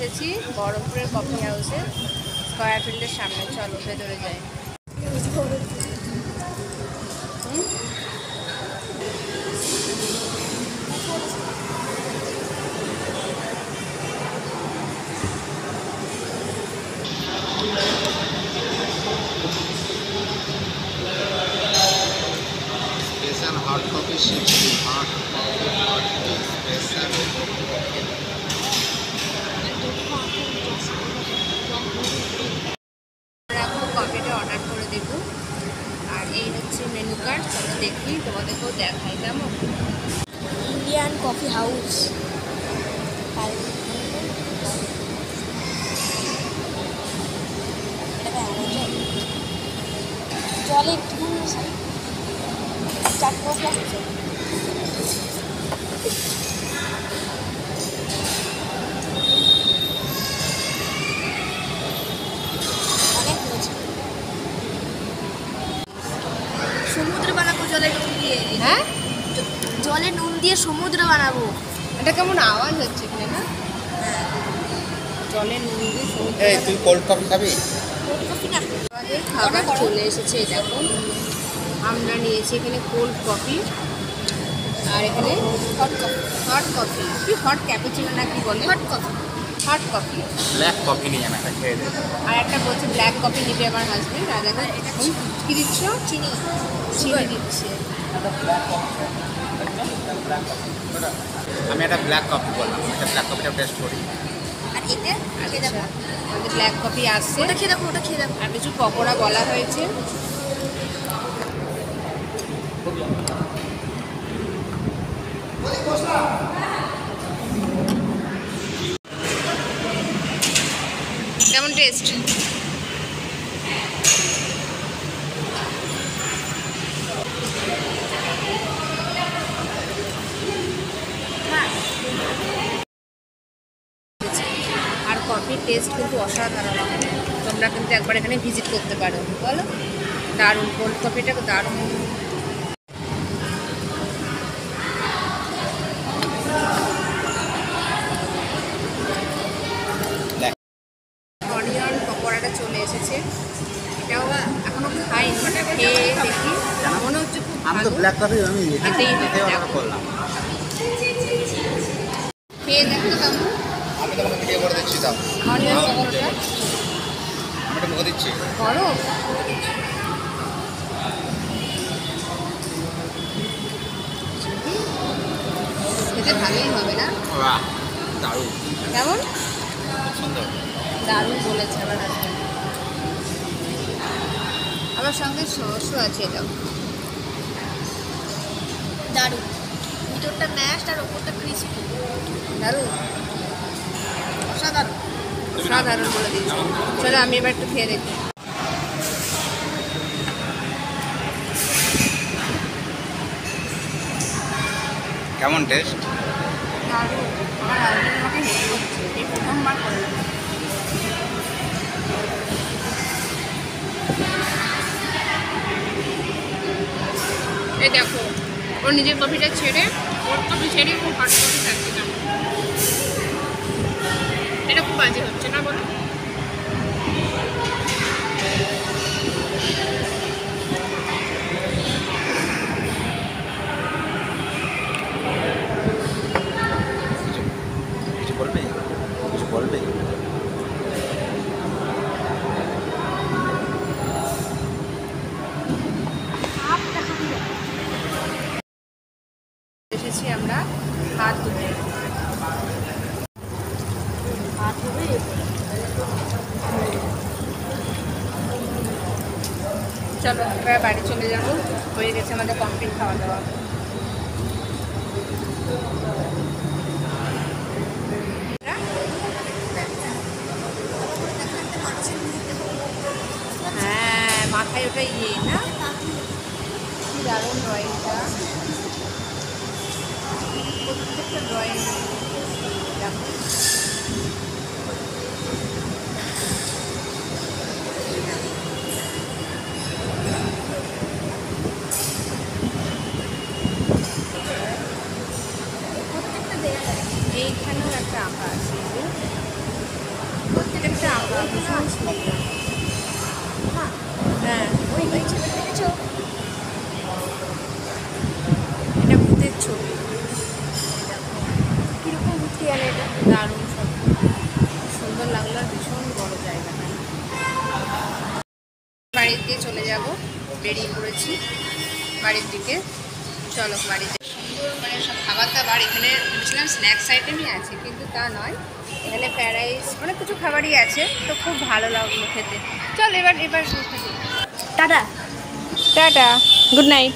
এসেছি বহরমপুরের কফি হাউসে, স্কয়ার ফিল্ডের সামনে। চলো ভেতরে যাই। স্পেশাল হট কফি শিখছি, hot coffee, hot tea, special এখন কফিটা অর্ডার করে দেবো। আর এই হচ্ছে মেনু কার্ড, চলো দেখি, তোমাদেরকেও দেখাই। কেমন ইন্ডিয়ান কফি হাউস। জলে একটু চাট মশলা হচ্ছে। অনেক হয়েছে। সমুদ্র বানাবো জলে নুন দিয়ে। হ্যাঁ, জলে নুন দিয়ে সমুদ্র বানাবো। এটা কেমন আওয়াজ হচ্ছে এখানে না? জলে নুন দিয়ে সমুদ্র। এই তুই কোল্ড কফি খাবি? কোল্ড কফি না, আমাদের খাবার চলে এসেছে। এই দেখো, আমরা নিয়েছি এখানে কোল্ড কফি, আর এখানে হট কফি। হট কফি, কি হট ক্যাপুচিনো না কি বলে, hot coffee. Hot coffee. Black coffee নিয়ে আমি একটা খেয়ে দেবো। আর একটা বলছে ব্ল্যাক কফি নিবে আমার হাজবেন্ড। আর দেখো এটা কি দিচ্ছ? চিনি। চিনি দিচ্ছে। আমি একটা ব্ল্যাক কফি বললাম, একটা ব্ল্যাক কফিটা টেস্ট করি। আর এতে আগে দেখো, আমাদের ব্ল্যাক কফি আসছে। ওটা খেয়ে দেখো, ওটা খেয়ে দেখো। আর কিছু পকোড়া বলা হয়েছে। কেমন টেস্ট? আর কফির টেস্ট কিন্তু অসাধারণ। তোমরা কিন্তু একবার এখানে ভিজিট করতে পারো। বলো, দারুণ। কোল্ড কফিটা দারুণ। অনিয়ন পকোড়াটা চলে এসেছে। এটাও এখনো খাইনি, খেয়ে দেখি। মনে হচ্ছে খুব আমি তো ভালো। ব্ল্যাক কফি আমি এতেই এতেই দেখো। অর্ডার করলাম। খেয়ে দেখো তো কেমন আমি তোমাকে ভিডিও করে দিচ্ছি, দাও। অনিয়ন পকোড়াটা। আমি এটা মুখে দিচ্ছি। করো। খেতে ভালোই হবে না? বাহ, দারুণ, কেমন? খুব সুন্দর। দারুণ বলেছে আমার হাজব্যান্ড। আমার সঙ্গে সসও আছে। এটাও দারুণ। ভিতরটা ম্যাশড আর ওপরটা ক্রিসপি। দারুণ, অসাধারণ। সাধারণ বলে দিচ্ছি। চলো আমি এবার একটু খেয়ে দেখি। কেমন টেস্ট? দারুণ। আমার হাজব্যান্ড আমাকে হেল্প করছে, এই প্রথমবার করলাম। এই দেখো, ওর নিজের কফিটা ছেড়ে, ওর কফি ছেড়ে খুব হট কফি খাচ্ছে। কেমন? এটা খুব বাজে হচ্ছে না বলো? কিছু বলবে? কিছু বলবে? এসেছি আমরা হাত ধুতে। হাত ধুবে। চলো এবার বাড়ি চলে যাবো। হয়ে গেছে আমাদের কমপ্লিট খাওয়া দাওয়া। হ্যাঁ, মাথায় ওটা ইয়ে না, কি দারুণ ড্রয়িংটা। প্রত্যেকটা ড্রয়িং দেখো। এইখানেও একটা আঁকা আছে। ভীষণ সুন্দর। হ্যাঁ হ্যাঁ, ওই ছবি দেখেছো? এটা ভূতের ছবি। কিরকম ঘুরতে গেলে এটা? দারুণ সব সুন্দর লাগলো, আর ভীষণ বড় জায়গাটা। বাড়িতে চলে যাব, বেরিয়ে পড়েছি বাড়ির দিকে। চলো বাড়িতে। সুন্দর মানে সব খাবার দাবার এখানে ভেবেছিলাম স্ন্যাক্স আইটেমই আছে, কিন্তু তা নয়। এখানে ফ্রাইড রাইস অনেক কিছু খাবারই আছে, তো খুব ভালো লাগলো খেতে। চল এবার এবার টাটা। Tata, good night.